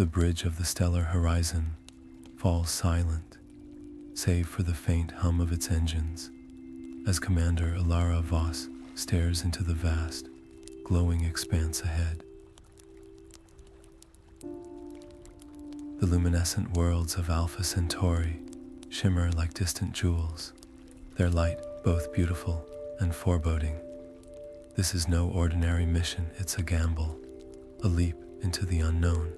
The bridge of the stellar horizon falls silent, save for the faint hum of its engines, as Commander Elara Voss stares into the vast, glowing expanse ahead. The luminescent worlds of Alpha Centauri shimmer like distant jewels, their light both beautiful and foreboding. This is no ordinary mission, it's a gamble, a leap into the unknown.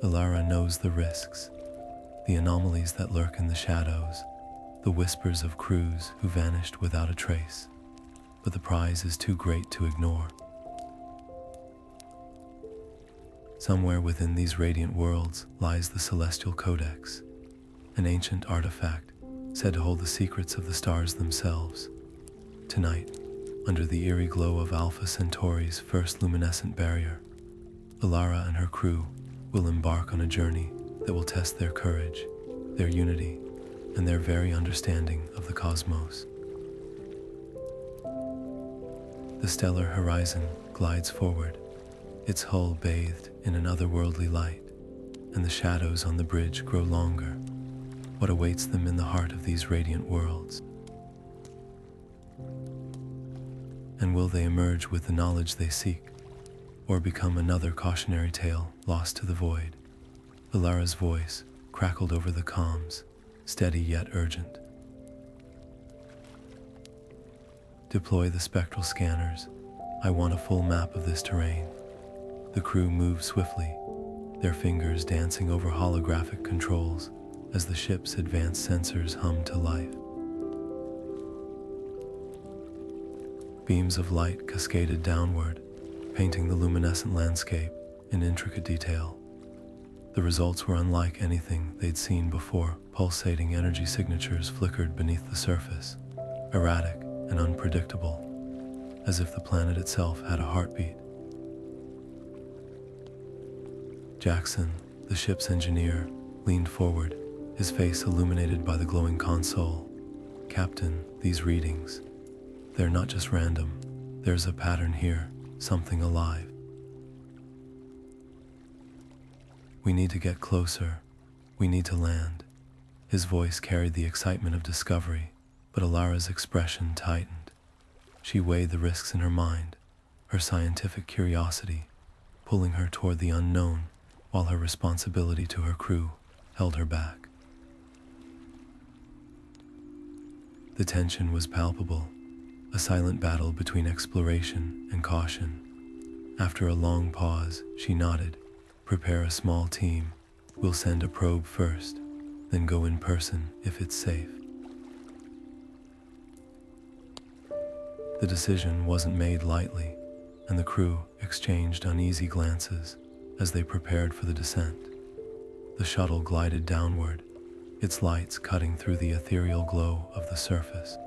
Alara knows the risks, the anomalies that lurk in the shadows, the whispers of crews who vanished without a trace, but the prize is too great to ignore. Somewhere within these radiant worlds lies the Celestial Codex, an ancient artifact said to hold the secrets of the stars themselves. Tonight, under the eerie glow of Alpha Centauri's first luminescent barrier, Alara and her crew will embark on a journey that will test their courage, their unity, and their very understanding of the cosmos. The stellar horizon glides forward, its hull bathed in an otherworldly light, and the shadows on the bridge grow longer. What awaits them in the heart of these radiant worlds? And will they emerge with the knowledge they seek, or become another cautionary tale lost to the void? Alara's voice crackled over the comms, steady yet urgent. Deploy the spectral scanners. I want a full map of this terrain. The crew moved swiftly, their fingers dancing over holographic controls as the ship's advanced sensors hummed to life. Beams of light cascaded downward, painting the luminescent landscape in intricate detail. The results were unlike anything they'd seen before. Pulsating energy signatures flickered beneath the surface, erratic and unpredictable, as if the planet itself had a heartbeat. Jackson, the ship's engineer, leaned forward, his face illuminated by the glowing console. Captain, these readings, they're not just random. There's a pattern here, something alive. We need to get closer. We need to land. His voice carried the excitement of discovery, but Alara's expression tightened. She weighed the risks in her mind, her scientific curiosity, pulling her toward the unknown, while her responsibility to her crew held her back. The tension was palpable, a silent battle between exploration and caution. After a long pause, she nodded. Prepare a small team. We'll send a probe first, then go in person if it's safe. The decision wasn't made lightly, and the crew exchanged uneasy glances as they prepared for the descent. The shuttle glided downward, its lights cutting through the ethereal glow of the surface.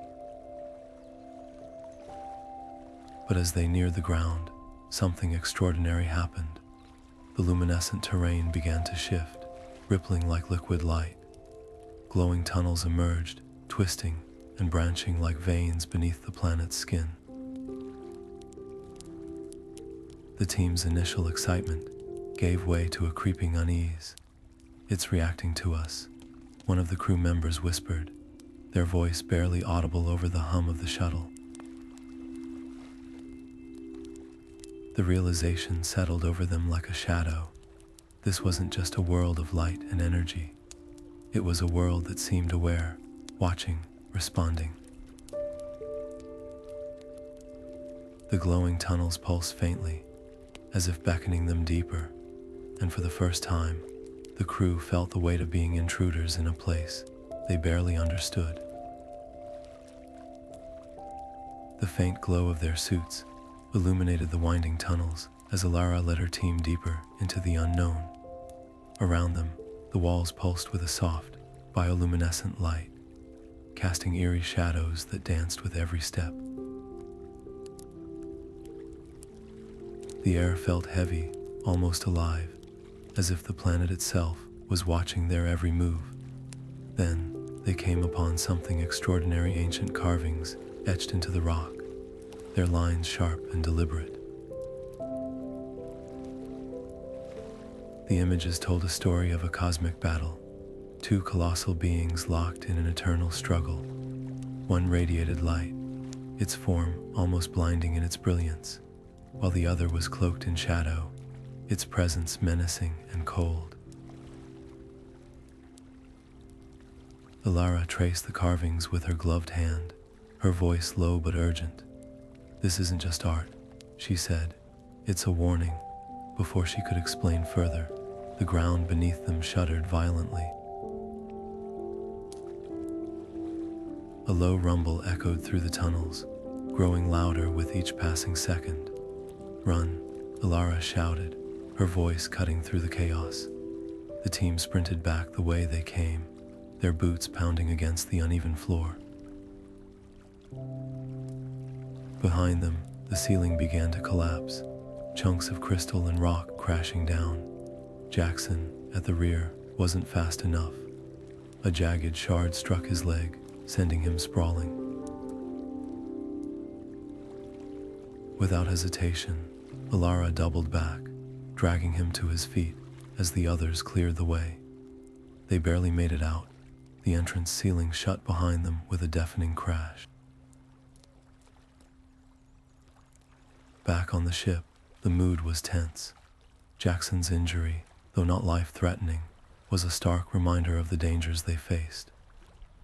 But as they neared the ground, something extraordinary happened. The luminescent terrain began to shift, rippling like liquid light. Glowing tunnels emerged, twisting and branching like veins beneath the planet's skin. The team's initial excitement gave way to a creeping unease. It's reacting to us, one of the crew members whispered, their voice barely audible over the hum of the shuttle. The realization settled over them like a shadow. This wasn't just a world of light and energy. It was a world that seemed aware, watching, responding. The glowing tunnels pulsed faintly, as if beckoning them deeper, and for the first time, the crew felt the weight of being intruders in a place they barely understood. The faint glow of their suits illuminated the winding tunnels as Alara led her team deeper into the unknown. Around them, the walls pulsed with a soft, bioluminescent light, casting eerie shadows that danced with every step. The air felt heavy, almost alive, as if the planet itself was watching their every move. Then, they came upon something extraordinary: ancient carvings etched into the rock, their lines sharp and deliberate. The images told a story of a cosmic battle, two colossal beings locked in an eternal struggle. One radiated light, its form almost blinding in its brilliance, while the other was cloaked in shadow, its presence menacing and cold. Alara traced the carvings with her gloved hand, her voice low but urgent. "This isn't just art," she said. "It's a warning." Before she could explain further, the ground beneath them shuddered violently. A low rumble echoed through the tunnels, growing louder with each passing second. "Run," Alara shouted, her voice cutting through the chaos. The team sprinted back the way they came, their boots pounding against the uneven floor. Behind them, the ceiling began to collapse, chunks of crystal and rock crashing down. Jackson, at the rear, wasn't fast enough. A jagged shard struck his leg, sending him sprawling. Without hesitation, Alara doubled back, dragging him to his feet as the others cleared the way. They barely made it out, the entrance ceiling shut behind them with a deafening crash. Back on the ship, the mood was tense. Jackson's injury, though not life-threatening, was a stark reminder of the dangers they faced.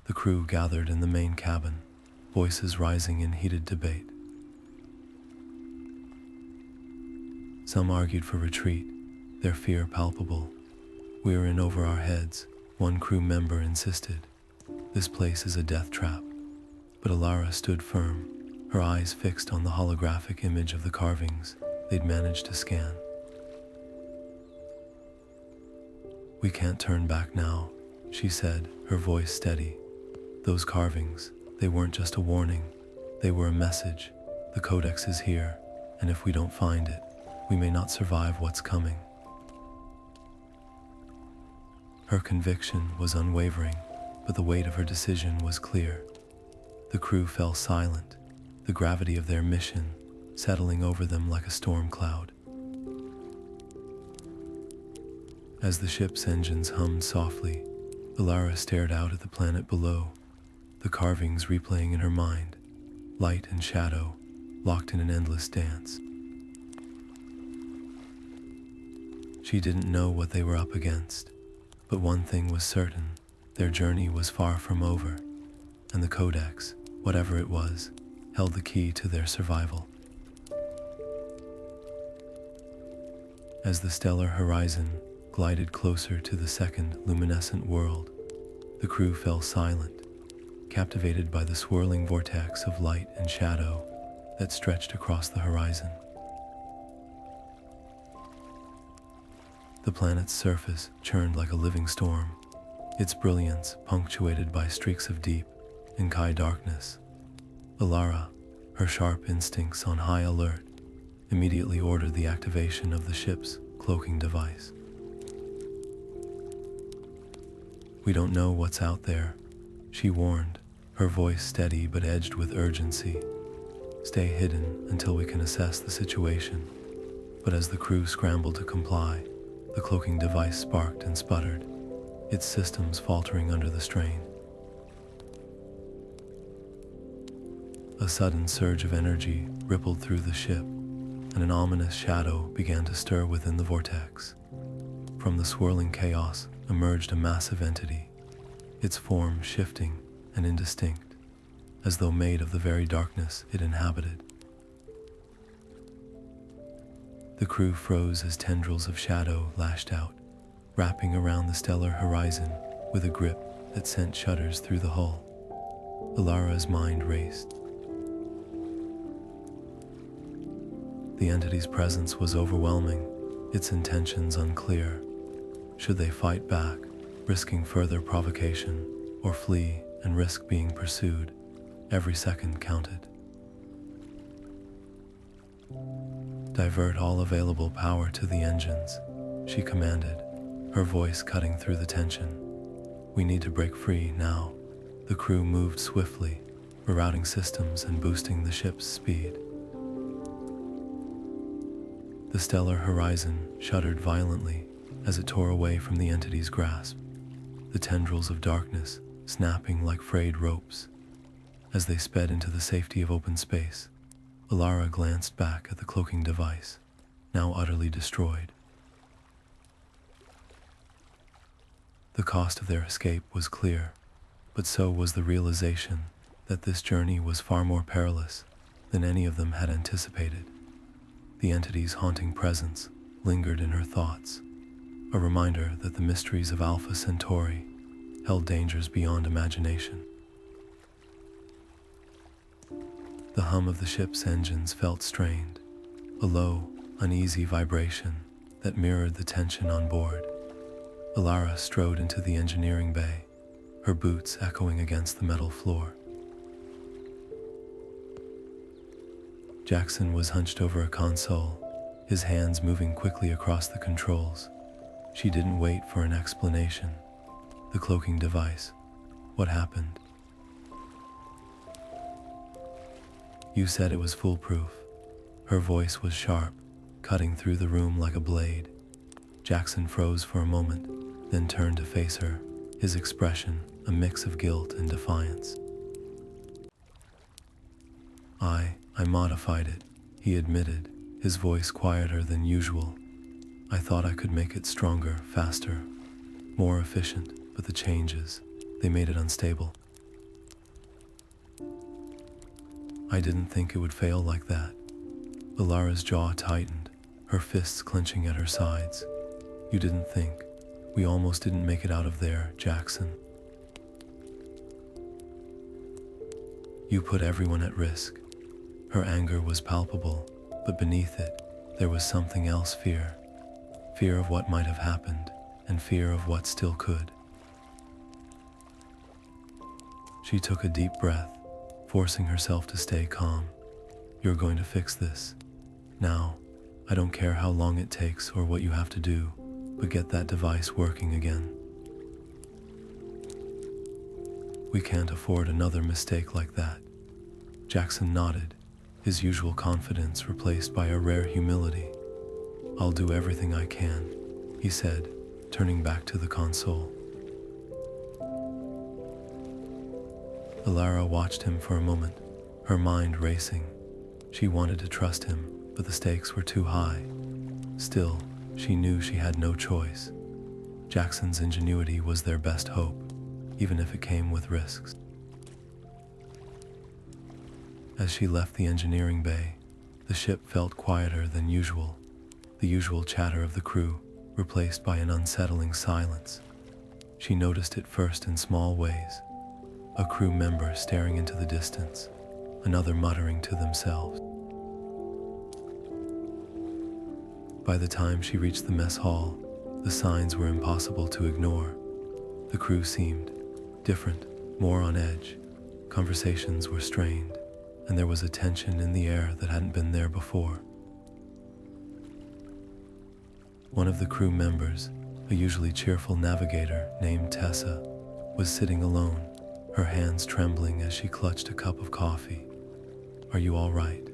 The crew gathered in the main cabin, voices rising in heated debate. Some argued for retreat, their fear palpable. "We're in over our heads," one crew member insisted. "This place is a death trap." But Alara stood firm, her eyes fixed on the holographic image of the carvings they'd managed to scan. "We can't turn back now," she said, her voice steady. "Those carvings, they weren't just a warning, they were a message. The Codex is here, and if we don't find it, we may not survive what's coming." Her conviction was unwavering, but the weight of her decision was clear. The crew fell silent, the gravity of their mission settling over them like a storm cloud. As the ship's engines hummed softly, Alara stared out at the planet below, the carvings replaying in her mind, light and shadow, locked in an endless dance. She didn't know what they were up against, but one thing was certain: their journey was far from over, and the Codex, whatever it was, held the key to their survival. As the stellar horizon glided closer to the second luminescent world, the crew fell silent, captivated by the swirling vortex of light and shadow that stretched across the horizon. The planet's surface churned like a living storm, its brilliance punctuated by streaks of deep, Inkai darkness. Alara, her sharp instincts on high alert, immediately ordered the activation of the ship's cloaking device. "We don't know what's out there," she warned, her voice steady but edged with urgency. "Stay hidden until we can assess the situation." But as the crew scrambled to comply, the cloaking device sparked and sputtered, its systems faltering under the strain. A sudden surge of energy rippled through the ship, and an ominous shadow began to stir within the vortex. From the swirling chaos emerged a massive entity, its form shifting and indistinct, as though made of the very darkness it inhabited. The crew froze as tendrils of shadow lashed out, wrapping around the stellar horizon with a grip that sent shudders through the hull. Alara's mind raced. The entity's presence was overwhelming, its intentions unclear. Should they fight back, risking further provocation, or flee and risk being pursued? Every second counted. "Divert all available power to the engines," she commanded, her voice cutting through the tension. "We need to break free now." The crew moved swiftly, rerouting systems and boosting the ship's speed. The stellar horizon shuddered violently, as it tore away from the entity's grasp, the tendrils of darkness snapping like frayed ropes. As they sped into the safety of open space, Alara glanced back at the cloaking device, now utterly destroyed. The cost of their escape was clear, but so was the realization that this journey was far more perilous than any of them had anticipated. The entity's haunting presence lingered in her thoughts, a reminder that the mysteries of Alpha Centauri held dangers beyond imagination. The hum of the ship's engines felt strained, a low, uneasy vibration that mirrored the tension on board. Alara strode into the engineering bay, her boots echoing against the metal floor. Jackson was hunched over a console, his hands moving quickly across the controls. She didn't wait for an explanation. The cloaking device. What happened? You said it was foolproof. Her voice was sharp, cutting through the room like a blade. Jackson froze for a moment, then turned to face her, his expression a mix of guilt and defiance. I modified it, he admitted, his voice quieter than usual. I thought I could make it stronger, faster, more efficient, but the changes, they made it unstable. I didn't think it would fail like that. Alara's jaw tightened, her fists clenching at her sides. You didn't think. We almost didn't make it out of there, Jackson. You put everyone at risk. Her anger was palpable, but beneath it, there was something else, fear. Fear of what might have happened, and fear of what still could. She took a deep breath, forcing herself to stay calm. You're going to fix this. Now, I don't care how long it takes or what you have to do, but get that device working again. We can't afford another mistake like that. Jackson nodded, his usual confidence replaced by a rare humility. I'll do everything I can, he said, turning back to the console. Alara watched him for a moment, her mind racing. She wanted to trust him, but the stakes were too high. Still, she knew she had no choice. Jackson's ingenuity was their best hope, even if it came with risks. As she left the engineering bay, the ship felt quieter than usual, the usual chatter of the crew replaced by an unsettling silence. She noticed it first in small ways. A crew member staring into the distance, another muttering to themselves. By the time she reached the mess hall, the signs were impossible to ignore. The crew seemed different, more on edge. Conversations were strained, and there was a tension in the air that hadn't been there before. One of the crew members, a usually cheerful navigator named Tessa, was sitting alone, her hands trembling as she clutched a cup of coffee. Are you all right?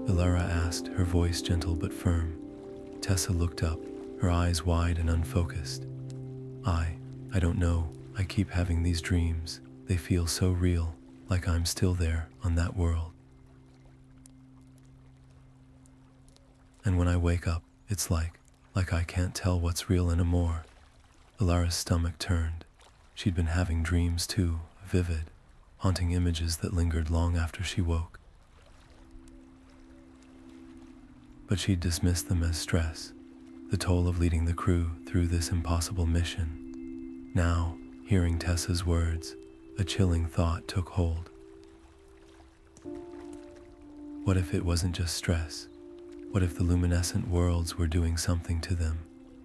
Elara asked, her voice gentle but firm. Tessa looked up, her eyes wide and unfocused. I don't know, I keep having these dreams. They feel so real, like I'm still there on that world. And when I wake up, it's like I can't tell what's real anymore. Alara's stomach turned. She'd been having dreams too, vivid, haunting images that lingered long after she woke. But she'd dismissed them as stress, the toll of leading the crew through this impossible mission. Now, hearing Tessa's words, a chilling thought took hold. What if it wasn't just stress? What if the luminescent worlds were doing something to them,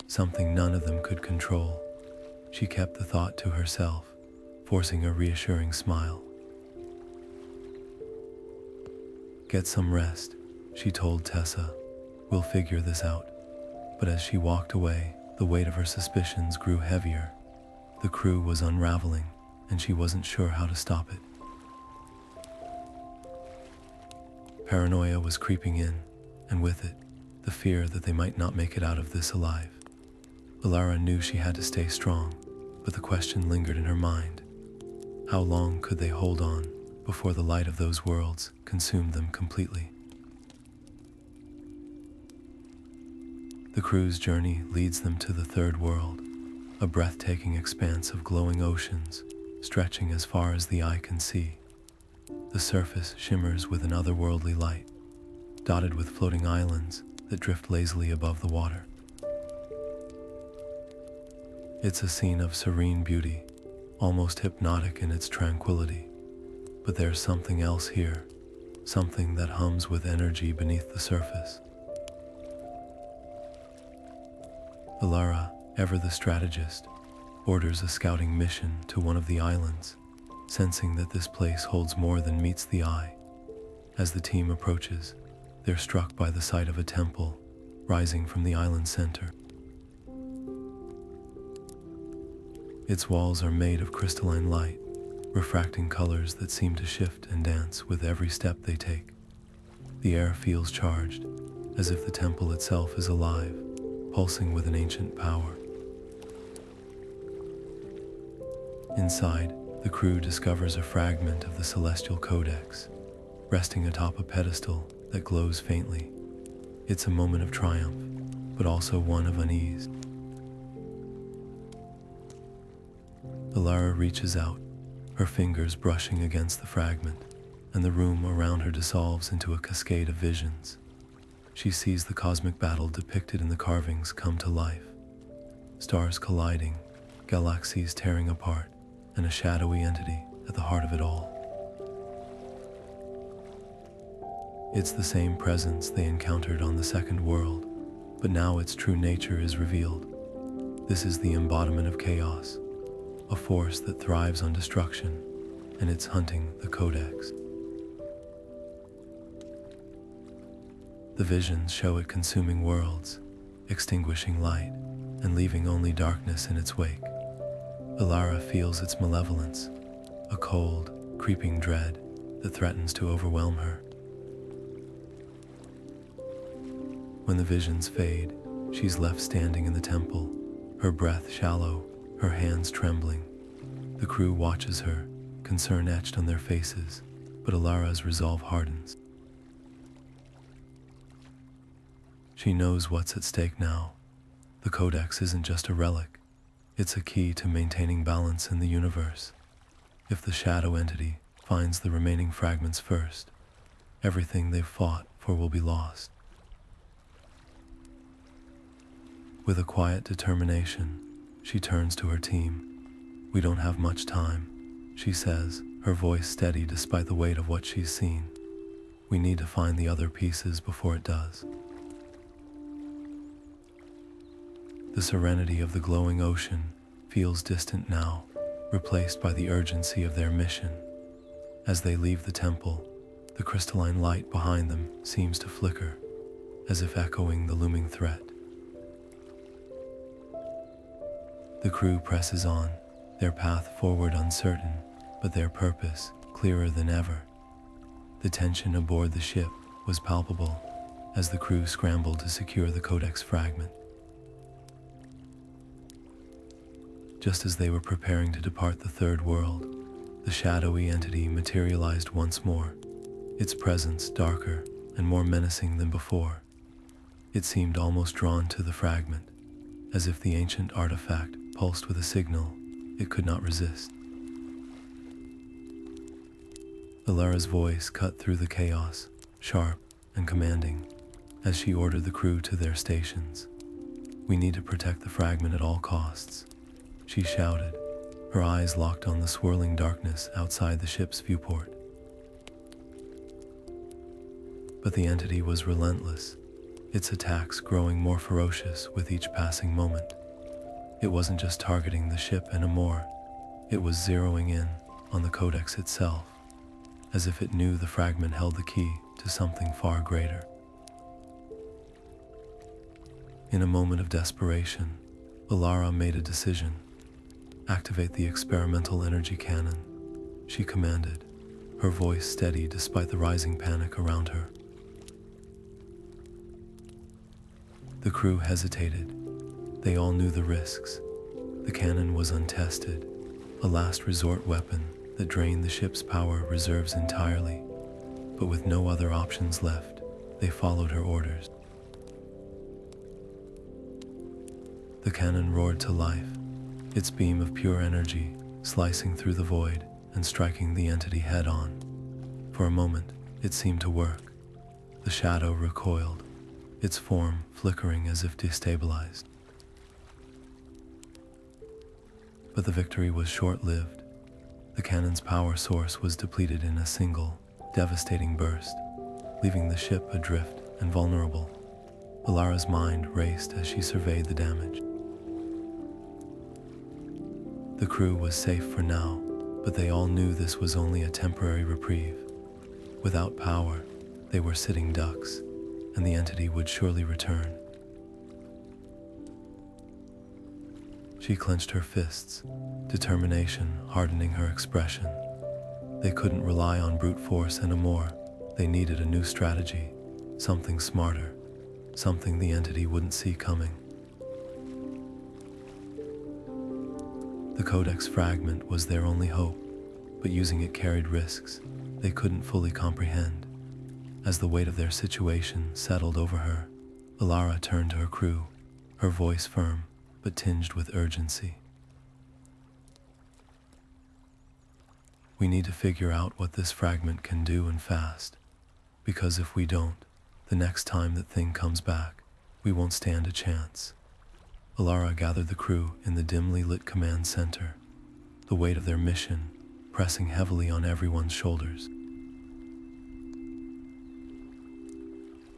something none of them could control? She kept the thought to herself, forcing a reassuring smile. Get some rest, she told Tessa. We'll figure this out. But as she walked away, the weight of her suspicions grew heavier. The crew was unraveling, and she wasn't sure how to stop it. Paranoia was creeping in, and with it, the fear that they might not make it out of this alive. Alara knew she had to stay strong, but the question lingered in her mind. How long could they hold on before the light of those worlds consumed them completely? The crew's journey leads them to the third world, a breathtaking expanse of glowing oceans stretching as far as the eye can see. The surface shimmers with an otherworldly light, dotted with floating islands that drift lazily above the water. It's a scene of serene beauty, almost hypnotic in its tranquility. But there's something else here, something that hums with energy beneath the surface. Alara, ever the strategist, orders a scouting mission to one of the islands, sensing that this place holds more than meets the eye. As the team approaches, they're struck by the sight of a temple rising from the island's center. Its walls are made of crystalline light, refracting colors that seem to shift and dance with every step they take. The air feels charged, as if the temple itself is alive, pulsing with an ancient power. Inside, the crew discovers a fragment of the Celestial Codex, resting atop a pedestal that glows faintly. It's a moment of triumph, but also one of unease. Alara reaches out, her fingers brushing against the fragment, and the room around her dissolves into a cascade of visions. She sees the cosmic battle depicted in the carvings come to life. Stars colliding, galaxies tearing apart, and a shadowy entity at the heart of it all. It's the same presence they encountered on the second world, but now its true nature is revealed. This is the embodiment of chaos, a force that thrives on destruction, and it's hunting the Codex. The visions show it consuming worlds, extinguishing light, and leaving only darkness in its wake. Alara feels its malevolence, a cold, creeping dread that threatens to overwhelm her. When the visions fade, she's left standing in the temple, her breath shallow, her hands trembling. The crew watches her, concern etched on their faces, but Alara's resolve hardens. She knows what's at stake now. The Codex isn't just a relic, it's a key to maintaining balance in the universe. If the shadow entity finds the remaining fragments first, everything they've fought for will be lost. With a quiet determination, she turns to her team. "We don't have much time," she says, her voice steady despite the weight of what she's seen. "We need to find the other pieces before it does." The serenity of the glowing ocean feels distant now, replaced by the urgency of their mission. As they leave the temple, the crystalline light behind them seems to flicker, as if echoing the looming threat. The crew presses on, their path forward uncertain, but their purpose clearer than ever. The tension aboard the ship was palpable as the crew scrambled to secure the Codex fragment. Just as they were preparing to depart the third world, the shadowy entity materialized once more, its presence darker and more menacing than before. It seemed almost drawn to the fragment, as if the ancient artifact pulsed with a signal it could not resist. Alara's voice cut through the chaos, sharp and commanding, as she ordered the crew to their stations. "We need to protect the fragment at all costs," she shouted, her eyes locked on the swirling darkness outside the ship's viewport. But the entity was relentless, its attacks growing more ferocious with each passing moment. It wasn't just targeting the ship anymore, it was zeroing in on the Codex itself, as if it knew the fragment held the key to something far greater. In a moment of desperation, Alara made a decision. "Activate the experimental energy cannon," she commanded, her voice steady despite the rising panic around her. The crew hesitated. They all knew the risks. The cannon was untested, a last resort weapon that drained the ship's power reserves entirely. But with no other options left, they followed her orders. The cannon roared to life, its beam of pure energy slicing through the void and striking the entity head-on. For a moment, it seemed to work. The shadow recoiled, its form flickering as if destabilized. But the victory was short-lived. The cannon's power source was depleted in a single, devastating burst, leaving the ship adrift and vulnerable. Alara's mind raced as she surveyed the damage. The crew was safe for now, but they all knew this was only a temporary reprieve. Without power, they were sitting ducks, and the entity would surely return. She clenched her fists, determination hardening her expression. They couldn't rely on brute force anymore. They needed a new strategy, something smarter, something the entity wouldn't see coming. The Codex fragment was their only hope, but using it carried risks they couldn't fully comprehend. As the weight of their situation settled over her, Alara turned to her crew, her voice firm but tinged with urgency. We need to figure out what this fragment can do and fast, because if we don't, the next time that thing comes back, we won't stand a chance. Alara gathered the crew in the dimly lit command center, the weight of their mission pressing heavily on everyone's shoulders.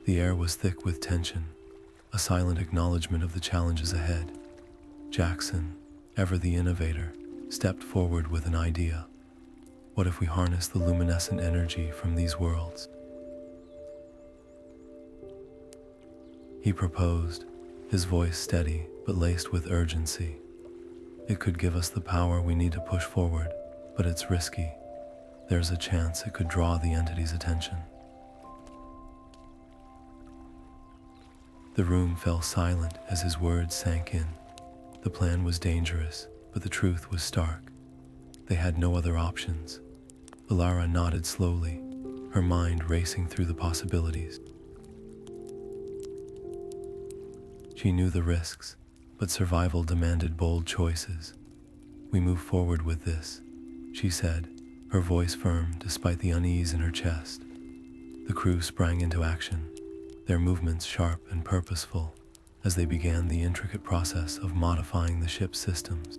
The air was thick with tension, a silent acknowledgement of the challenges ahead. Jackson, ever the innovator, stepped forward with an idea. What if we harness the luminescent energy from these worlds? He proposed, his voice steady but laced with urgency. It could give us the power we need to push forward, but it's risky. There's a chance it could draw the entity's attention. The room fell silent as his words sank in. The plan was dangerous, but the truth was stark. They had no other options. Alara nodded slowly, her mind racing through the possibilities. She knew the risks, but survival demanded bold choices. We move forward with this, she said, her voice firm despite the unease in her chest. The crew sprang into action, their movements sharp and purposeful, as they began the intricate process of modifying the ship's systems.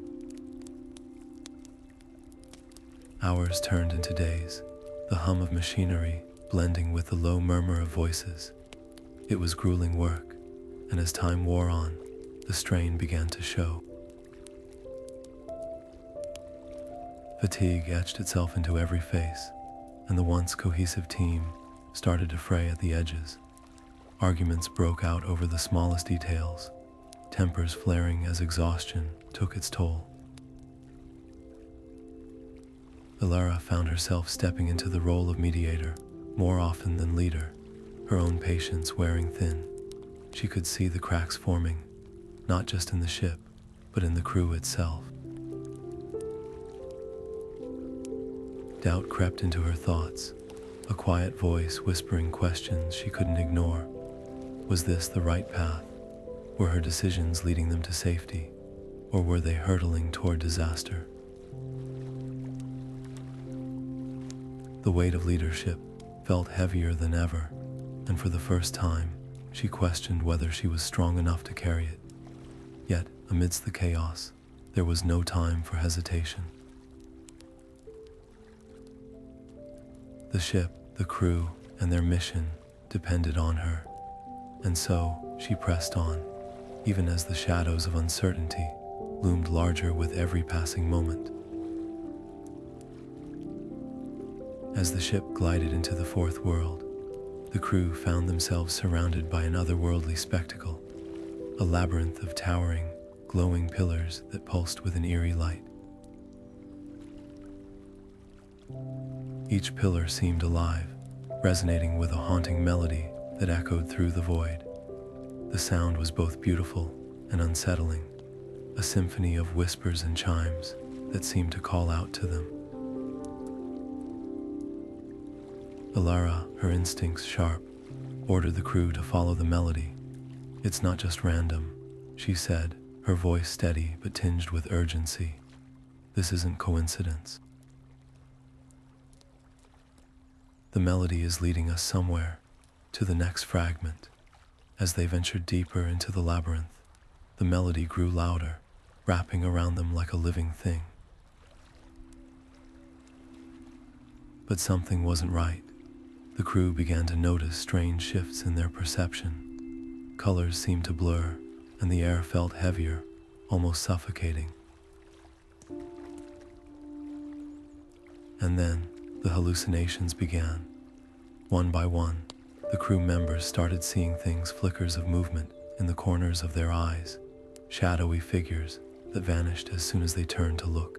Hours turned into days, the hum of machinery blending with the low murmur of voices. It was grueling work, and as time wore on, the strain began to show. Fatigue etched itself into every face, and the once cohesive team started to fray at the edges. Arguments broke out over the smallest details, tempers flaring as exhaustion took its toll. Alara found herself stepping into the role of mediator more often than leader, her own patience wearing thin. She could see the cracks forming, not just in the ship, but in the crew itself. Doubt crept into her thoughts, a quiet voice whispering questions she couldn't ignore. Was this the right path? Were her decisions leading them to safety, or were they hurtling toward disaster? The weight of leadership felt heavier than ever, and for the first time, she questioned whether she was strong enough to carry it. Yet, amidst the chaos, there was no time for hesitation. The ship, the crew, and their mission depended on her, and so she pressed on, even as the shadows of uncertainty loomed larger with every passing moment. As the ship glided into the fourth world, the crew found themselves surrounded by an otherworldly spectacle, a labyrinth of towering, glowing pillars that pulsed with an eerie light. Each pillar seemed alive, resonating with a haunting melody that echoed through the void. The sound was both beautiful and unsettling, a symphony of whispers and chimes that seemed to call out to them. Alara, her instincts sharp, ordered the crew to follow the melody. "It's not just random," she said, her voice steady but tinged with urgency. "This isn't coincidence. The melody is leading us somewhere, to the next fragment." As they ventured deeper into the labyrinth, the melody grew louder, wrapping around them like a living thing. But something wasn't right. The crew began to notice strange shifts in their perception. Colors seemed to blur, and the air felt heavier, almost suffocating. And then, the hallucinations began. One by one, the crew members started seeing things, flickers of movement in the corners of their eyes, shadowy figures that vanished as soon as they turned to look.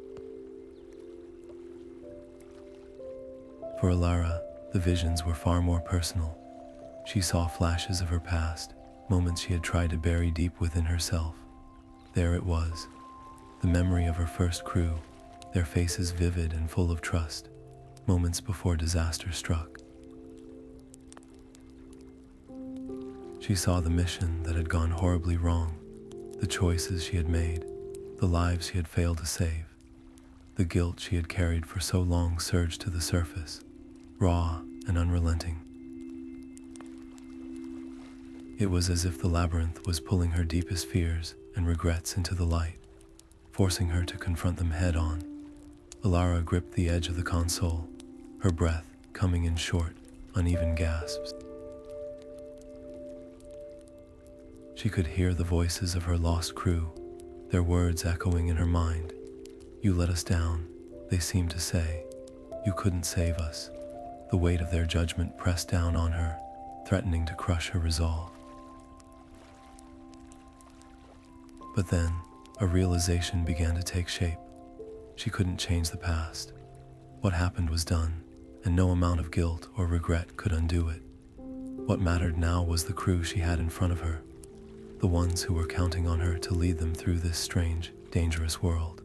For Alara, the visions were far more personal. She saw flashes of her past, moments she had tried to bury deep within herself. There it was, the memory of her first crew, their faces vivid and full of trust, moments before disaster struck. She saw the mission that had gone horribly wrong, the choices she had made, the lives she had failed to save. The guilt she had carried for so long surged to the surface, raw and unrelenting. It was as if the labyrinth was pulling her deepest fears and regrets into the light, forcing her to confront them head on. Alara gripped the edge of the console, her breath coming in short, uneven gasps. She could hear the voices of her lost crew, their words echoing in her mind. "You let us down," they seemed to say. "You couldn't save us." The weight of their judgment pressed down on her, threatening to crush her resolve. But then, a realization began to take shape. She couldn't change the past. What happened was done, and no amount of guilt or regret could undo it. What mattered now was the crew she had in front of her, the ones who were counting on her to lead them through this strange, dangerous world.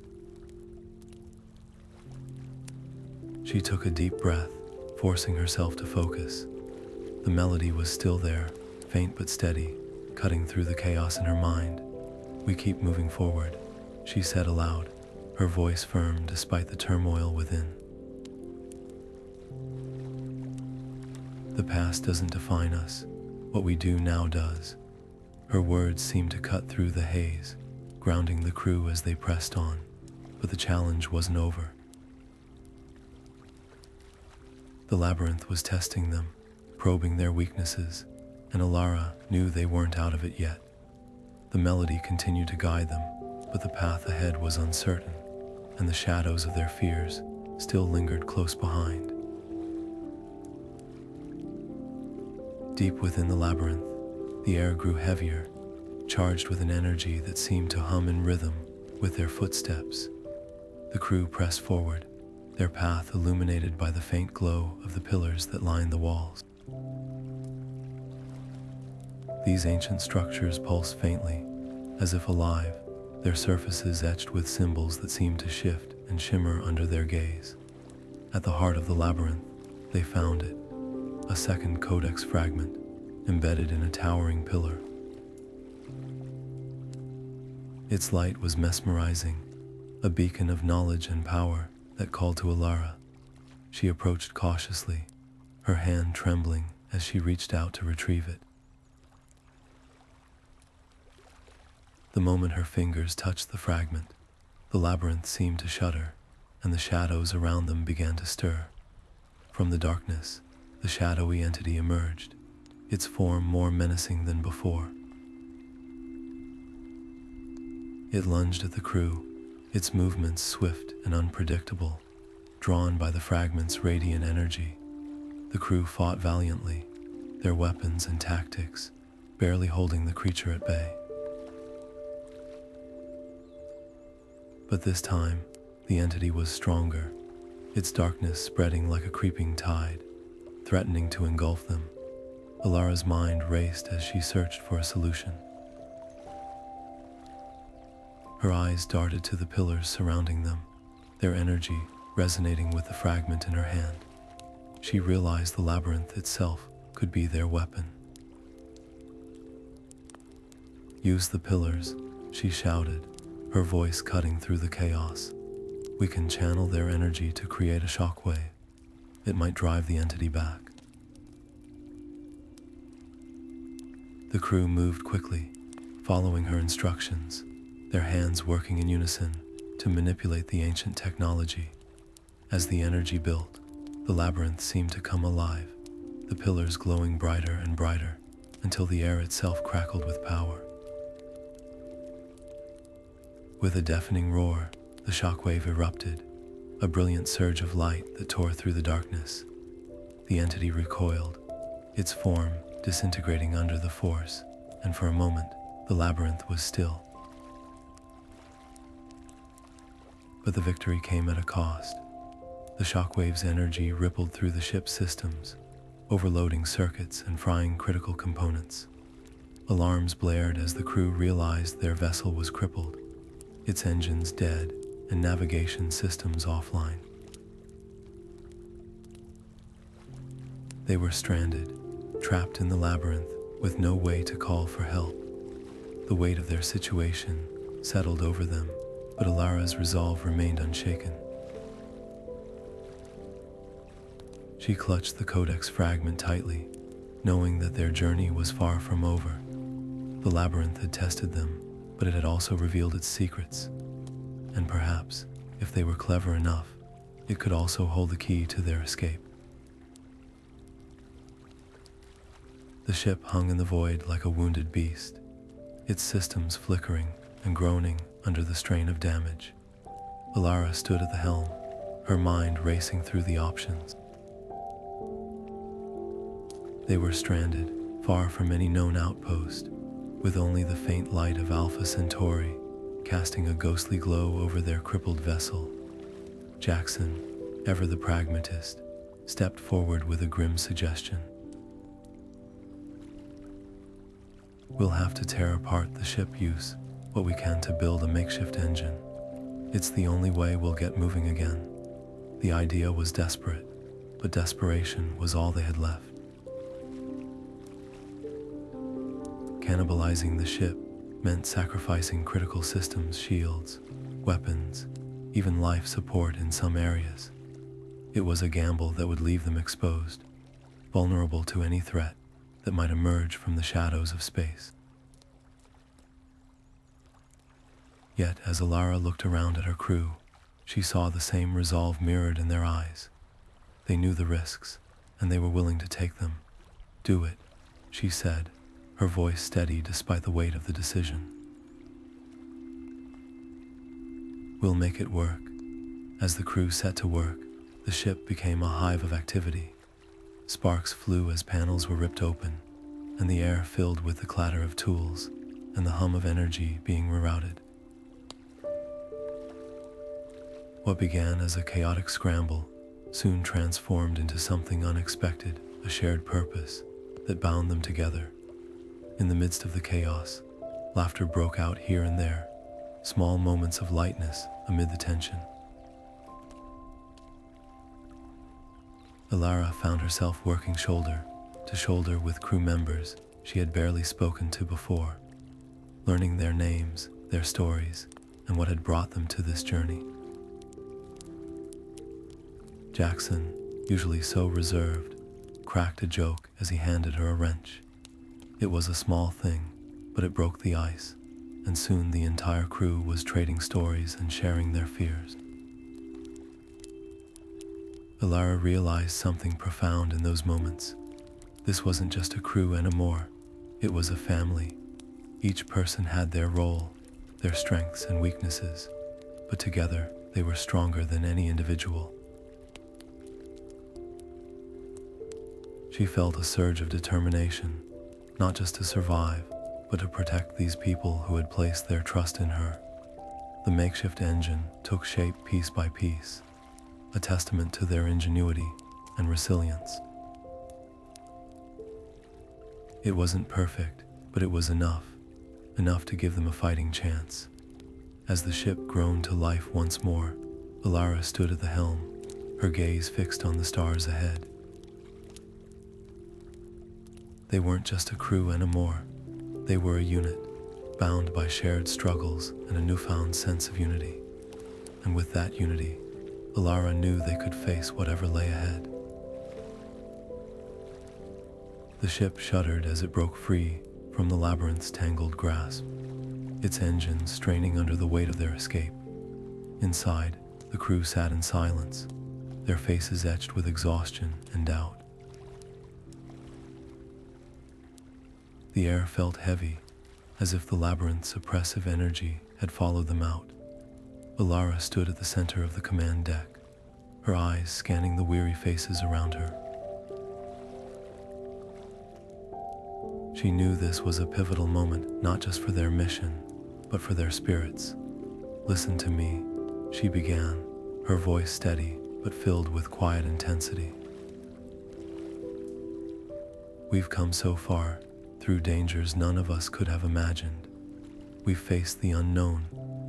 She took a deep breath, forcing herself to focus. The melody was still there, faint but steady, cutting through the chaos in her mind. "We keep moving forward," she said aloud, her voice firm despite the turmoil within. "The past doesn't define us. What we do now does." Her words seemed to cut through the haze, grounding the crew as they pressed on, but the challenge wasn't over. The labyrinth was testing them, probing their weaknesses, and Alara knew they weren't out of it yet. The melody continued to guide them, but the path ahead was uncertain, and the shadows of their fears still lingered close behind. Deep within the labyrinth, the air grew heavier, charged with an energy that seemed to hum in rhythm with their footsteps. The crew pressed forward, their path illuminated by the faint glow of the pillars that lined the walls. These ancient structures pulsed faintly, as if alive, their surfaces etched with symbols that seemed to shift and shimmer under their gaze. At the heart of the labyrinth, they found it, a second codex fragment, embedded in a towering pillar. Its light was mesmerizing, a beacon of knowledge and power that called to Alara. She approached cautiously, her hand trembling as she reached out to retrieve it. The moment her fingers touched the fragment, the labyrinth seemed to shudder, and the shadows around them began to stir. From the darkness, the shadowy entity emerged, its form more menacing than before. It lunged at the crew, its movements swift and unpredictable, drawn by the fragment's radiant energy. The crew fought valiantly, their weapons and tactics barely holding the creature at bay. But this time, the entity was stronger, its darkness spreading like a creeping tide, threatening to engulf them. Alara's mind raced as she searched for a solution. Her eyes darted to the pillars surrounding them, their energy resonating with the fragment in her hand. She realized the labyrinth itself could be their weapon. "Use the pillars," she shouted, her voice cutting through the chaos. "We can channel their energy to create a shockwave. It might drive the entity back." The crew moved quickly, following her instructions, their hands working in unison to manipulate the ancient technology. As the energy built, the labyrinth seemed to come alive, the pillars glowing brighter and brighter until the air itself crackled with power. With a deafening roar, the shockwave erupted, a brilliant surge of light that tore through the darkness. The entity recoiled, its form disintegrating under the force, and for a moment, the labyrinth was still. But the victory came at a cost. The shockwave's energy rippled through the ship's systems, overloading circuits and frying critical components. Alarms blared as the crew realized their vessel was crippled, its engines dead and navigation systems offline. They were stranded, trapped in the labyrinth with no way to call for help. The weight of their situation settled over them, but Alara's resolve remained unshaken. She clutched the Codex fragment tightly, knowing that their journey was far from over. The labyrinth had tested them, but it had also revealed its secrets. And perhaps, if they were clever enough, it could also hold the key to their escape. The ship hung in the void like a wounded beast, its systems flickering and groaning under the strain of damage. Alara stood at the helm, her mind racing through the options. They were stranded, far from any known outpost, with only the faint light of Alpha Centauri casting a ghostly glow over their crippled vessel. Jackson, ever the pragmatist, stepped forward with a grim suggestion. "We'll have to tear apart the ship, use what we can to build a makeshift engine. It's the only way we'll get moving again." The idea was desperate, but desperation was all they had left. Cannibalizing the ship meant sacrificing critical systems, shields, weapons, even life support in some areas. It was a gamble that would leave them exposed, vulnerable to any threat that might emerge from the shadows of space. Yet as Alara looked around at her crew, she saw the same resolve mirrored in their eyes. They knew the risks, and they were willing to take them. "Do it," she said, her voice steady despite the weight of the decision. "We'll make it work." As the crew set to work, the ship became a hive of activity. Sparks flew as panels were ripped open, and the air filled with the clatter of tools and the hum of energy being rerouted. What began as a chaotic scramble soon transformed into something unexpected, a shared purpose that bound them together. In the midst of the chaos, laughter broke out here and there, small moments of lightness amid the tension. Alara found herself working shoulder to shoulder with crew members she had barely spoken to before, learning their names, their stories, and what had brought them to this journey. Jackson, usually so reserved, cracked a joke as he handed her a wrench. It was a small thing, but it broke the ice, and soon the entire crew was trading stories and sharing their fears. Alara realized something profound in those moments. This wasn't just a crew anymore, it was a family. Each person had their role, their strengths and weaknesses, but together they were stronger than any individual. She felt a surge of determination, not just to survive, but to protect these people who had placed their trust in her. The makeshift engine took shape piece by piece, a testament to their ingenuity and resilience. It wasn't perfect, but it was enough to give them a fighting chance. As the ship groaned to life once more, Alara stood at the helm, her gaze fixed on the stars ahead. They weren't just a crew anymore. They were a unit, bound by shared struggles and a newfound sense of unity. And with that unity, Alara knew they could face whatever lay ahead. The ship shuddered as it broke free from the labyrinth's tangled grasp, its engines straining under the weight of their escape. Inside, the crew sat in silence, their faces etched with exhaustion and doubt. The air felt heavy, as if the labyrinth's oppressive energy had followed them out. Alara stood at the center of the command deck, her eyes scanning the weary faces around her. She knew this was a pivotal moment, not just for their mission, but for their spirits. "Listen to me," she began, her voice steady but filled with quiet intensity. "We've come so far, through dangers none of us could have imagined. We've faced the unknown,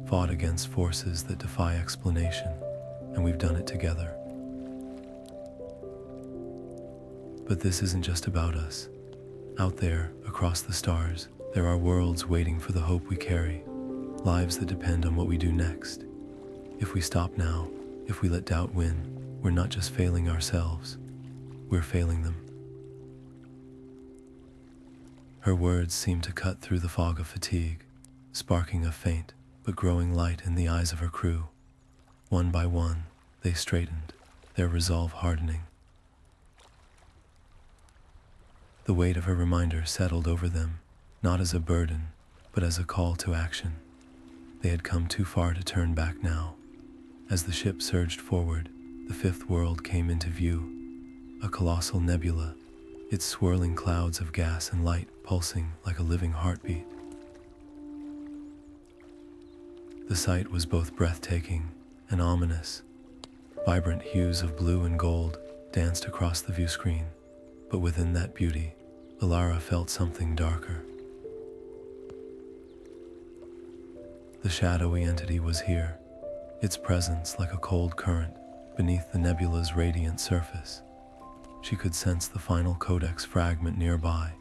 fought against forces that defy explanation, and we've done it together. But this isn't just about us. Out there, across the stars, there are worlds waiting for the hope we carry, lives that depend on what we do next. If we stop now, if we let doubt win, we're not just failing ourselves, we're failing them." Her words seemed to cut through the fog of fatigue, sparking a faint but growing light in the eyes of her crew. One by one, they straightened, their resolve hardening. The weight of her reminder settled over them, not as a burden, but as a call to action. They had come too far to turn back now. As the ship surged forward, the fifth world came into view, a colossal nebula, its swirling clouds of gas and light pulsing like a living heartbeat. The sight was both breathtaking and ominous. Vibrant hues of blue and gold danced across the view screen, but within that beauty, Alara felt something darker. The shadowy entity was here, its presence like a cold current beneath the nebula's radiant surface. She could sense the final codex fragment nearby,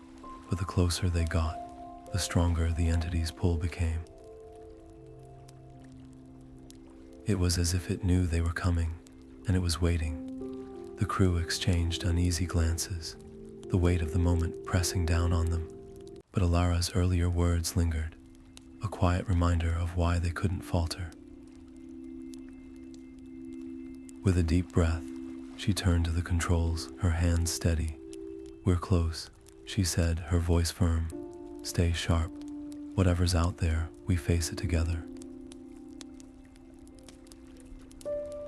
but the closer they got, the stronger the entity's pull became. It was as if it knew they were coming, and it was waiting. The crew exchanged uneasy glances, the weight of the moment pressing down on them. But Alara's earlier words lingered, a quiet reminder of why they couldn't falter. With a deep breath, she turned to the controls, her hands steady. "We're close," she said, her voice firm. "Stay sharp. Whatever's out there, we face it together."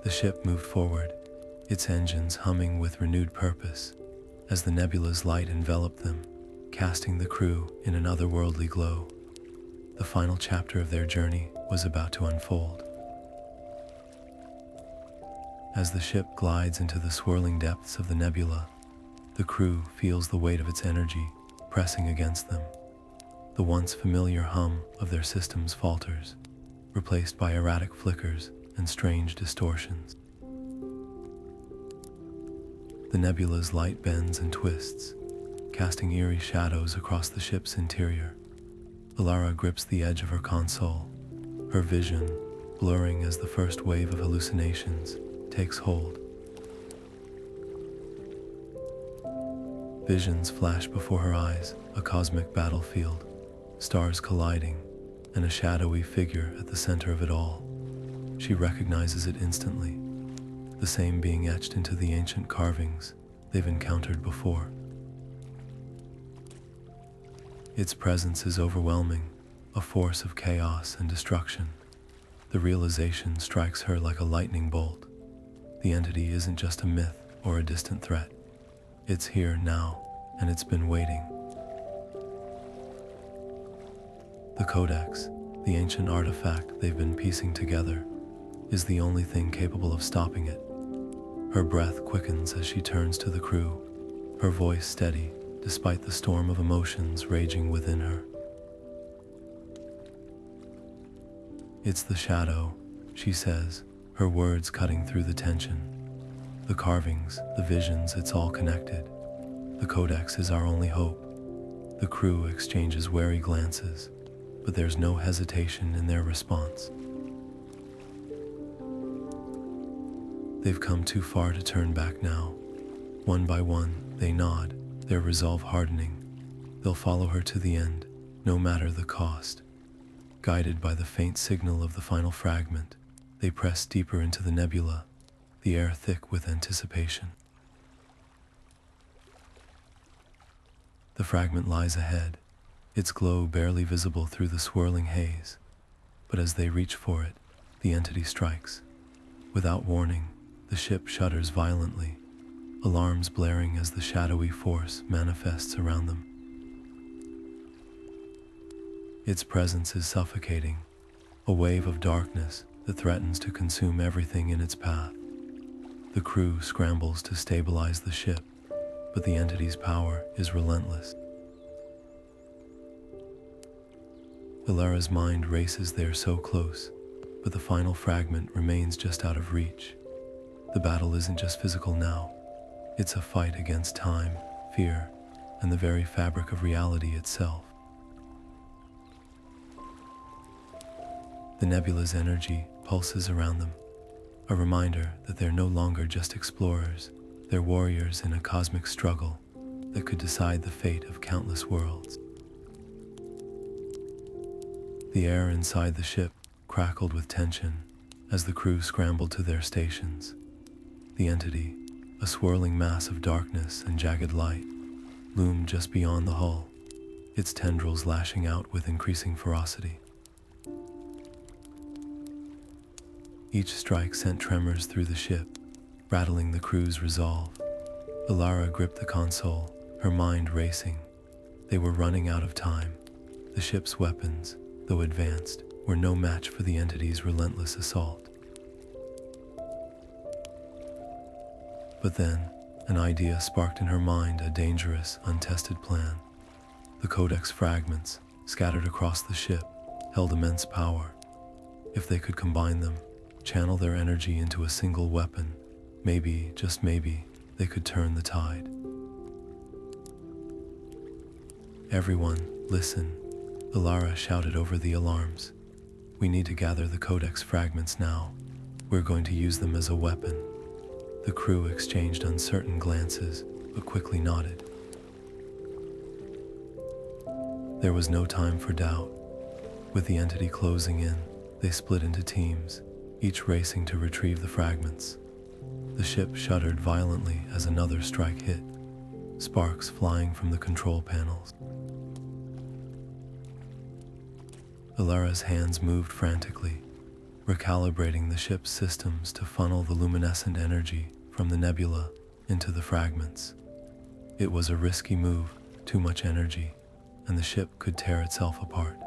The ship moved forward, its engines humming with renewed purpose, as the nebula's light enveloped them, casting the crew in an otherworldly glow. The final chapter of their journey was about to unfold. As the ship glides into the swirling depths of the nebula, the crew feels the weight of its energy pressing against them. The once familiar hum of their systems falters, replaced by erratic flickers and strange distortions. The nebula's light bends and twists, casting eerie shadows across the ship's interior. Alara grips the edge of her console, her vision blurring as the first wave of hallucinations takes hold. Visions flash before her eyes, a cosmic battlefield, stars colliding, and a shadowy figure at the center of it all. She recognizes it instantly, the same being etched into the ancient carvings they've encountered before. Its presence is overwhelming, a force of chaos and destruction. The realization strikes her like a lightning bolt. The entity isn't just a myth or a distant threat. It's here now, and it's been waiting. The Codex, the ancient artifact they've been piecing together, is the only thing capable of stopping it. Her breath quickens as she turns to the crew, her voice steady despite the storm of emotions raging within her. "It's the shadow," she says, her words cutting through the tension. "The carvings, the visions, it's all connected. The Codex is our only hope." The crew exchanges wary glances, but there's no hesitation in their response. They've come too far to turn back now. One by one, they nod, their resolve hardening. They'll follow her to the end, no matter the cost. Guided by the faint signal of the final fragment, they press deeper into the nebula, the air thick with anticipation. The fragment lies ahead, its glow barely visible through the swirling haze. But as they reach for it, the entity strikes. Without warning, the ship shudders violently, alarms blaring as the shadowy force manifests around them. Its presence is suffocating, a wave of darkness that threatens to consume everything in its path. The crew scrambles to stabilize the ship, but the entity's power is relentless. Elara's mind races there so close, but the final fragment remains just out of reach. The battle isn't just physical now, it's a fight against time, fear, and the very fabric of reality itself. The nebula's energy pulses around them, a reminder that they're no longer just explorers, they're warriors in a cosmic struggle that could decide the fate of countless worlds. The air inside the ship crackled with tension as the crew scrambled to their stations. The entity, a swirling mass of darkness and jagged light, loomed just beyond the hull, its tendrils lashing out with increasing ferocity. Each strike sent tremors through the ship, rattling the crew's resolve. Alara gripped the console, her mind racing. They were running out of time. The ship's weapons, though advanced, were no match for the entity's relentless assault. But then, an idea sparked in her mind, a dangerous, untested plan. The Codex fragments, scattered across the ship, held immense power. If they could combine them, channel their energy into a single weapon, maybe, just maybe, they could turn the tide. "Everyone, listen," Alara shouted over the alarms. "We need to gather the Codex fragments now. We're going to use them as a weapon." The crew exchanged uncertain glances, but quickly nodded. There was no time for doubt. With the entity closing in, they split into teams, each racing to retrieve the fragments. The ship shuddered violently as another strike hit, sparks flying from the control panels. Alara's hands moved frantically, recalibrating the ship's systems to funnel the luminescent energy from the nebula into the fragments. It was a risky move, too much energy, and the ship could tear itself apart.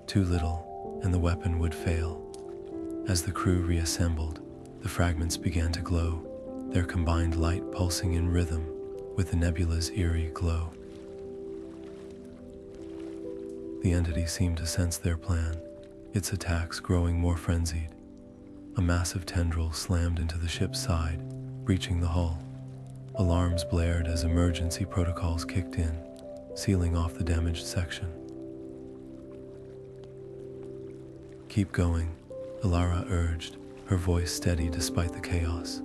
Too little, and the weapon would fail. As the crew reassembled, the fragments began to glow, their combined light pulsing in rhythm with the nebula's eerie glow. The entity seemed to sense their plan, its attacks growing more frenzied. A massive tendril slammed into the ship's side, breaching the hull. Alarms blared as emergency protocols kicked in, sealing off the damaged section. "Keep going," Alara urged, her voice steady despite the chaos.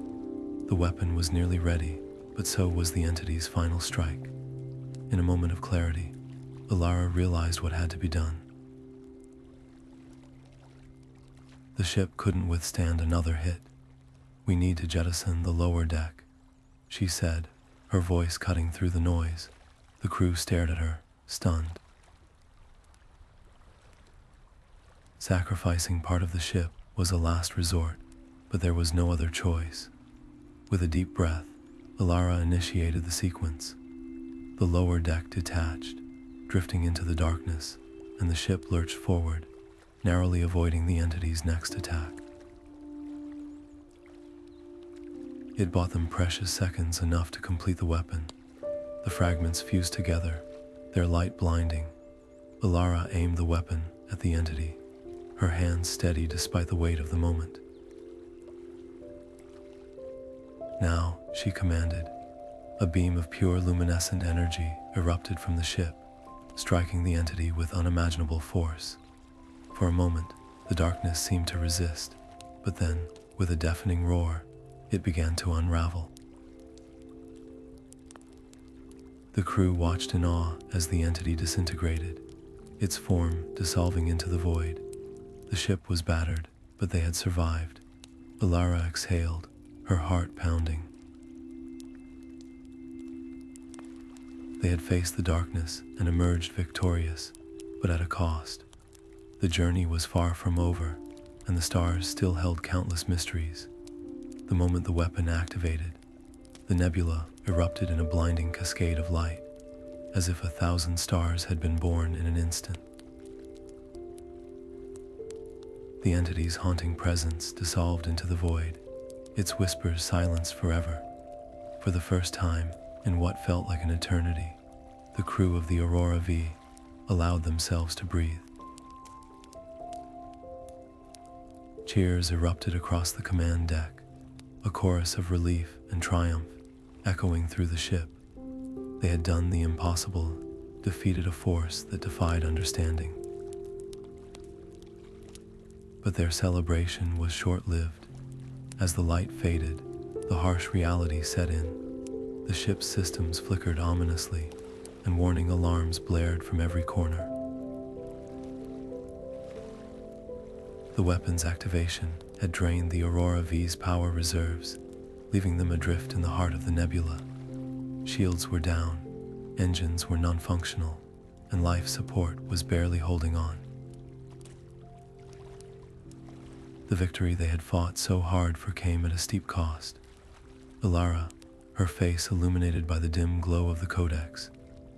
The weapon was nearly ready, but so was the entity's final strike. In a moment of clarity, Alara realized what had to be done. The ship couldn't withstand another hit. "We need to jettison the lower deck," she said, her voice cutting through the noise. The crew stared at her, stunned. Sacrificing part of the ship was a last resort, but there was no other choice. With a deep breath, Alara initiated the sequence. The lower deck detached, drifting into the darkness, and the ship lurched forward, narrowly avoiding the entity's next attack. It bought them precious seconds, enough to complete the weapon. The fragments fused together, their light blinding. Alara aimed the weapon at the entity, her hands steady despite the weight of the moment. "Now," she commanded. A beam of pure luminescent energy erupted from the ship, striking the entity with unimaginable force. For a moment, the darkness seemed to resist, but then, with a deafening roar, it began to unravel. The crew watched in awe as the entity disintegrated, its form dissolving into the void. The ship was battered, but they had survived. Alara exhaled, her heart pounding. They had faced the darkness and emerged victorious, but at a cost. The journey was far from over, and the stars still held countless mysteries. The moment the weapon activated, the nebula erupted in a blinding cascade of light, as if 1,000 stars had been born in an instant. The entity's haunting presence dissolved into the void, its whispers silenced forever. For the first time, in what felt like an eternity, the crew of the Aurora V allowed themselves to breathe. Cheers erupted across the command deck, a chorus of relief and triumph echoing through the ship. They had done the impossible, defeated a force that defied understanding. But their celebration was short-lived. As the light faded, the harsh reality set in. The ship's systems flickered ominously, and warning alarms blared from every corner. The weapon's activation had drained the Aurora V's power reserves, leaving them adrift in the heart of the nebula. Shields were down, engines were non-functional, and life support was barely holding on. The victory they had fought so hard for came at a steep cost. Alara, her face illuminated by the dim glow of the Codex,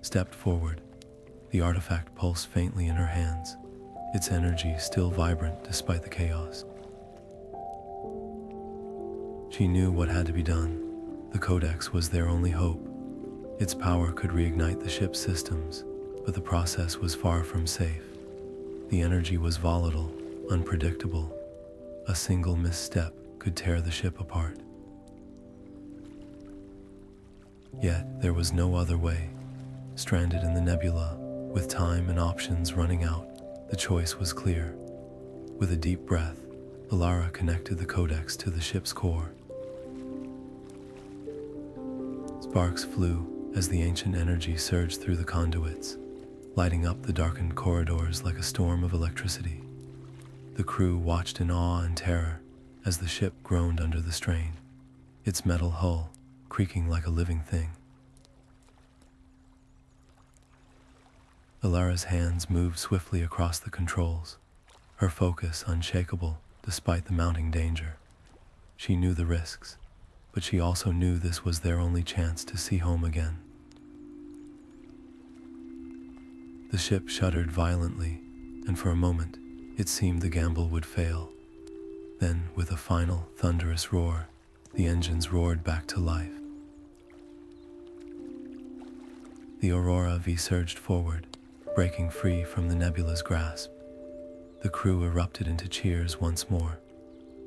stepped forward. The artifact pulsed faintly in her hands, its energy still vibrant despite the chaos. She knew what had to be done. The Codex was their only hope. Its power could reignite the ship's systems, but the process was far from safe. The energy was volatile, unpredictable. A single misstep could tear the ship apart. Yet there was no other way. Stranded in the nebula, with time and options running out, the choice was clear. With a deep breath, Alara connected the Codex to the ship's core. Sparks flew as the ancient energy surged through the conduits, lighting up the darkened corridors like a storm of electricity. The crew watched in awe and terror as the ship groaned under the strain, its metal hull creaking like a living thing. Alara's hands moved swiftly across the controls, her focus unshakable despite the mounting danger. She knew the risks, but she also knew this was their only chance to see home again. The ship shuddered violently, and for a moment, it seemed the gamble would fail. Then, with a final, thunderous roar, the engines roared back to life. The Aurora V surged forward, breaking free from the nebula's grasp. The crew erupted into cheers once more,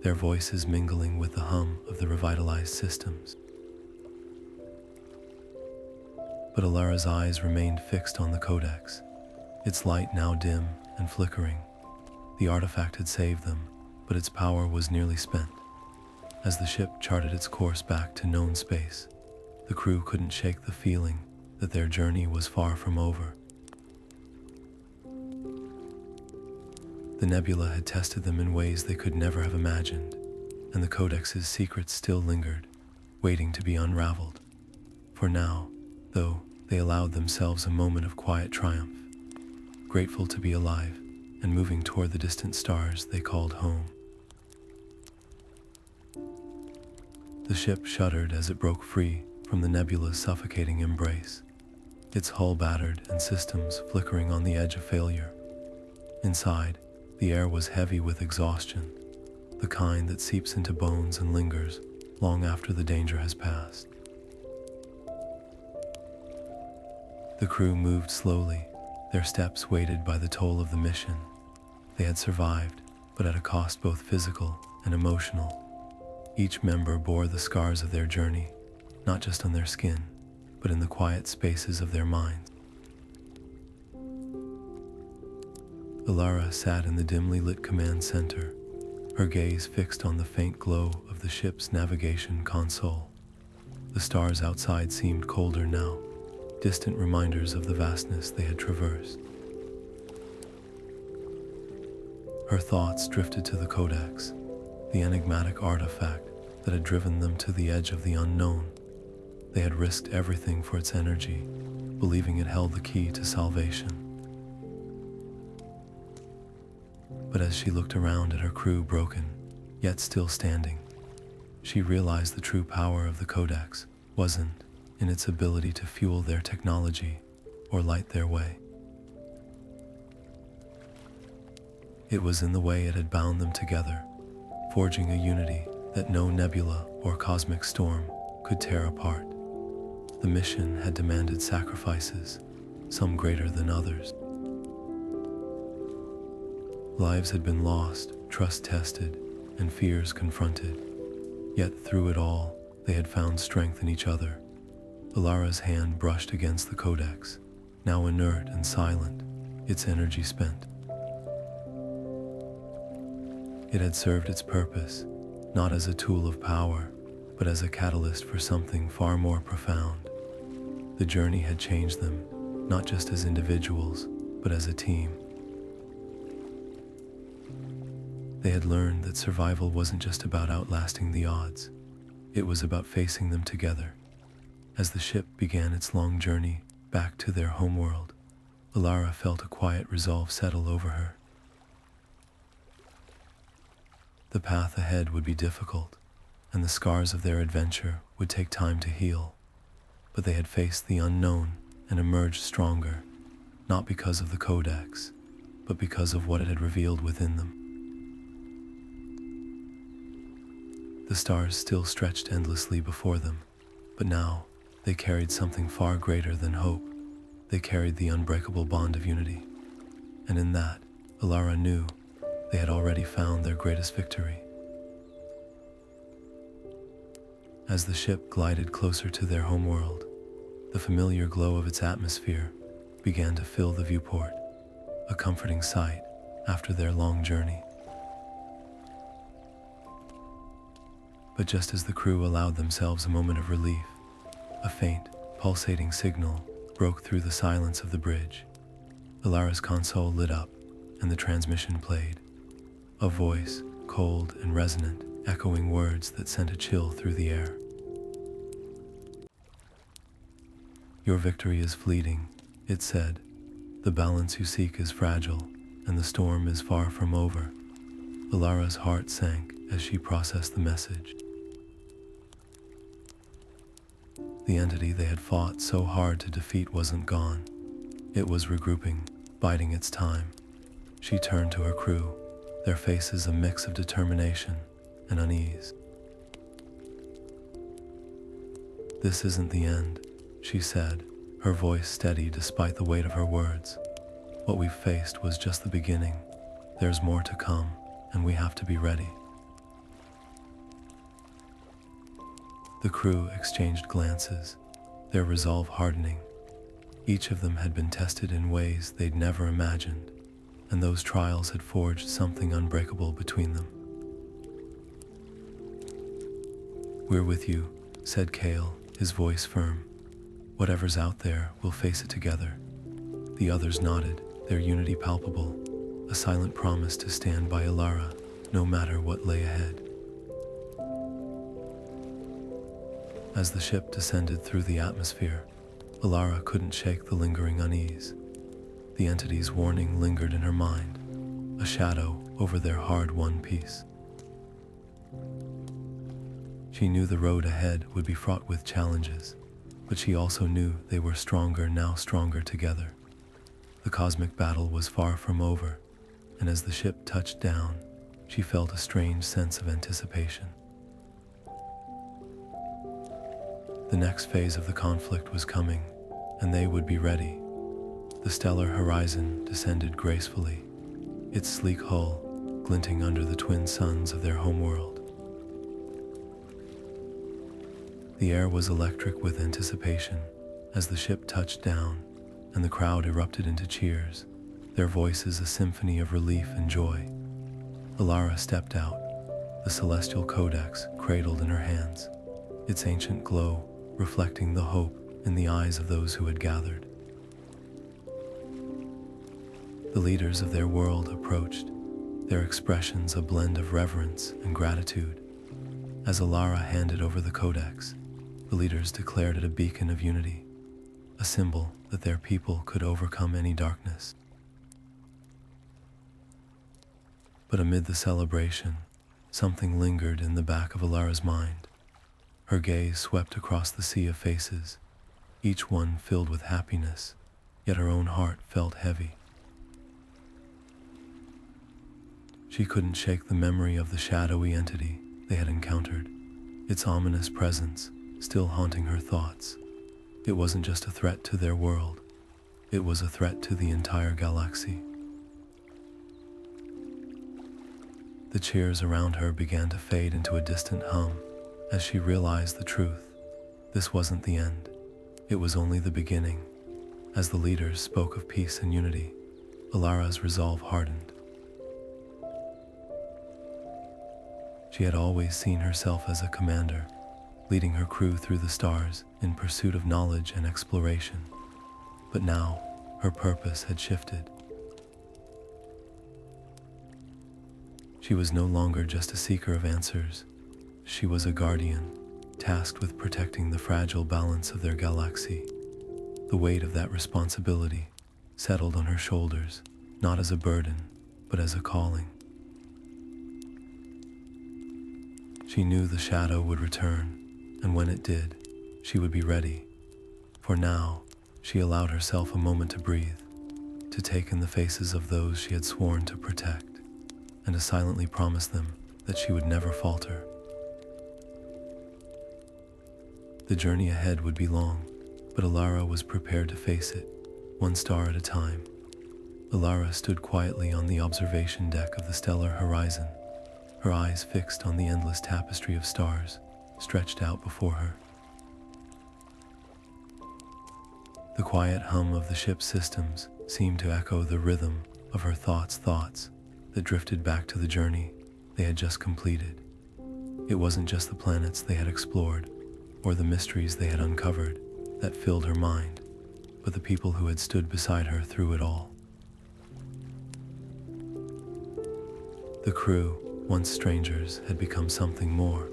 their voices mingling with the hum of the revitalized systems. But Alara's eyes remained fixed on the Codex, its light now dim and flickering. The artifact had saved them, but its power was nearly spent. As the ship charted its course back to known space, the crew couldn't shake the feeling that their journey was far from over. The nebula had tested them in ways they could never have imagined, and the Codex's secrets still lingered, waiting to be unraveled. For now, though, they allowed themselves a moment of quiet triumph, grateful to be alive and moving toward the distant stars they called home. The ship shuddered as it broke free from the nebula's suffocating embrace, its hull battered and systems flickering on the edge of failure. Inside, the air was heavy with exhaustion, the kind that seeps into bones and lingers, long after the danger has passed. The crew moved slowly, their steps weighted by the toll of the mission. They had survived, but at a cost both physical and emotional. Each member bore the scars of their journey, not just on their skin, but in the quiet spaces of their minds. Alara sat in the dimly lit command center, her gaze fixed on the faint glow of the ship's navigation console. The stars outside seemed colder now, distant reminders of the vastness they had traversed. Her thoughts drifted to the Codex, the enigmatic artifact that had driven them to the edge of the unknown. They had risked everything for its energy, believing it held the key to salvation. But as she looked around at her crew broken, yet still standing, she realized the true power of the Codex wasn't in its ability to fuel their technology or light their way. It was in the way it had bound them together, forging a unity that no nebula or cosmic storm could tear apart. The mission had demanded sacrifices, some greater than others. Lives had been lost, trust tested, and fears confronted. Yet through it all, they had found strength in each other. Alara's hand brushed against the Codex, now inert and silent, its energy spent. It had served its purpose, not as a tool of power, but as a catalyst for something far more profound. The journey had changed them, not just as individuals, but as a team. They had learned that survival wasn't just about outlasting the odds. It was about facing them together. As the ship began its long journey back to their homeworld, Alara felt a quiet resolve settle over her. The path ahead would be difficult, and the scars of their adventure would take time to heal. But they had faced the unknown and emerged stronger, not because of the Codex, but because of what it had revealed within them. The stars still stretched endlessly before them, but now they carried something far greater than hope. They carried the unbreakable bond of unity. And in that, Alara knew they had already found their greatest victory. As the ship glided closer to their homeworld, the familiar glow of its atmosphere began to fill the viewport, a comforting sight after their long journey. But just as the crew allowed themselves a moment of relief, a faint, pulsating signal broke through the silence of the bridge. Alara's console lit up, and the transmission played. A voice, cold and resonant, echoing words that sent a chill through the air. "Your victory is fleeting," it said. "The balance you seek is fragile, and the storm is far from over." Alara's heart sank as she processed the message. The entity they had fought so hard to defeat wasn't gone. It was regrouping, biding its time. She turned to her crew, their faces a mix of determination and unease. "This isn't the end," she said, her voice steady despite the weight of her words. "What we've faced was just the beginning. There's more to come, and we have to be ready." The crew exchanged glances, their resolve hardening. Each of them had been tested in ways they'd never imagined, and those trials had forged something unbreakable between them. "We're with you," said Kale, his voice firm. "Whatever's out there, we'll face it together." The others nodded, their unity palpable, a silent promise to stand by Alara, no matter what lay ahead. As the ship descended through the atmosphere, Alara couldn't shake the lingering unease. The entity's warning lingered in her mind, a shadow over their hard-won peace. She knew the road ahead would be fraught with challenges, but she also knew they were stronger now, stronger together. The cosmic battle was far from over, and as the ship touched down, she felt a strange sense of anticipation. The next phase of the conflict was coming, and they would be ready. The stellar horizon descended gracefully, its sleek hull glinting under the twin suns of their homeworld. The air was electric with anticipation as the ship touched down, and the crowd erupted into cheers, their voices a symphony of relief and joy. Alara stepped out, the Celestial Codex cradled in her hands, its ancient glow reflecting the hope in the eyes of those who had gathered. The leaders of their world approached, their expressions a blend of reverence and gratitude. As Alara handed over the codex, the leaders declared it a beacon of unity, a symbol that their people could overcome any darkness. But amid the celebration, something lingered in the back of Alara's mind. Her gaze swept across the sea of faces, each one filled with happiness, yet her own heart felt heavy. She couldn't shake the memory of the shadowy entity they had encountered, its ominous presence still haunting her thoughts. It wasn't just a threat to their world, it was a threat to the entire galaxy. The cheers around her began to fade into a distant hum as she realized the truth. This wasn't the end, it was only the beginning. As the leaders spoke of peace and unity, Alara's resolve hardened. She had always seen herself as a commander, leading her crew through the stars in pursuit of knowledge and exploration. But now, her purpose had shifted. She was no longer just a seeker of answers. She was a guardian, tasked with protecting the fragile balance of their galaxy. The weight of that responsibility settled on her shoulders, not as a burden, but as a calling. She knew the shadow would return, and when it did, she would be ready. For now, she allowed herself a moment to breathe, to take in the faces of those she had sworn to protect, and to silently promise them that she would never falter. The journey ahead would be long, but Alara was prepared to face it, one star at a time. Alara stood quietly on the observation deck of the stellar horizon, her eyes fixed on the endless tapestry of stars stretched out before her. The quiet hum of the ship's systems seemed to echo the rhythm of her thoughts that drifted back to the journey they had just completed. It wasn't just the planets they had explored or the mysteries they had uncovered that filled her mind, but the people who had stood beside her through it all. The crew, once strangers, had become something more,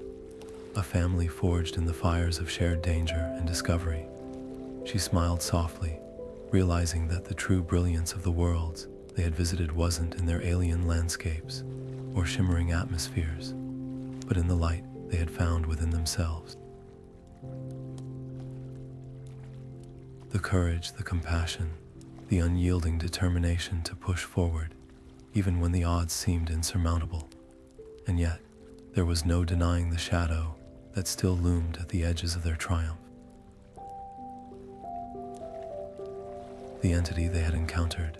a family forged in the fires of shared danger and discovery. She smiled softly, realizing that the true brilliance of the worlds they had visited wasn't in their alien landscapes or shimmering atmospheres, but in the light they had found within themselves. The courage, the compassion, the unyielding determination to push forward, even when the odds seemed insurmountable. And yet, there was no denying the shadow that still loomed at the edges of their triumph. The entity they had encountered,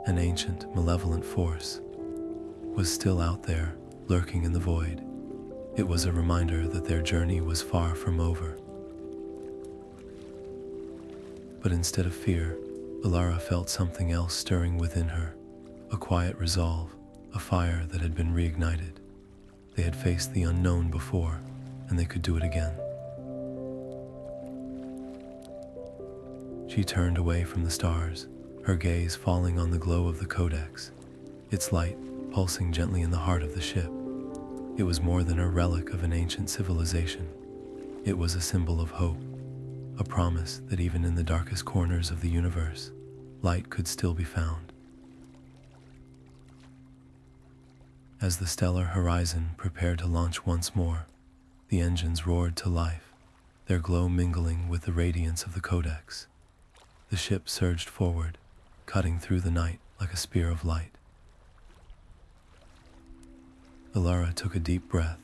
an ancient, malevolent force, was still out there, lurking in the void. It was a reminder that their journey was far from over. But instead of fear, Alara felt something else stirring within her, a quiet resolve, a fire that had been reignited. They had faced the unknown before, and they could do it again. She turned away from the stars, her gaze falling on the glow of the Codex, its light pulsing gently in the heart of the ship. It was more than a relic of an ancient civilization. It was a symbol of hope, a promise that even in the darkest corners of the universe, light could still be found. As the stellar horizon prepared to launch once more, the engines roared to life, their glow mingling with the radiance of the Codex. The ship surged forward, cutting through the night like a spear of light. Alara took a deep breath,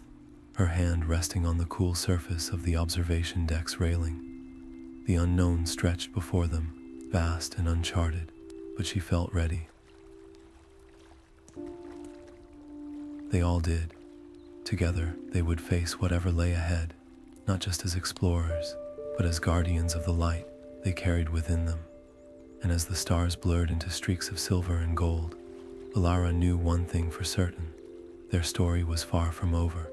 her hand resting on the cool surface of the observation deck's railing. The unknown stretched before them, vast and uncharted, but she felt ready. They all did. Together, they would face whatever lay ahead, not just as explorers, but as guardians of the light they carried within them. And as the stars blurred into streaks of silver and gold, Alara knew one thing for certain: their story was far from over.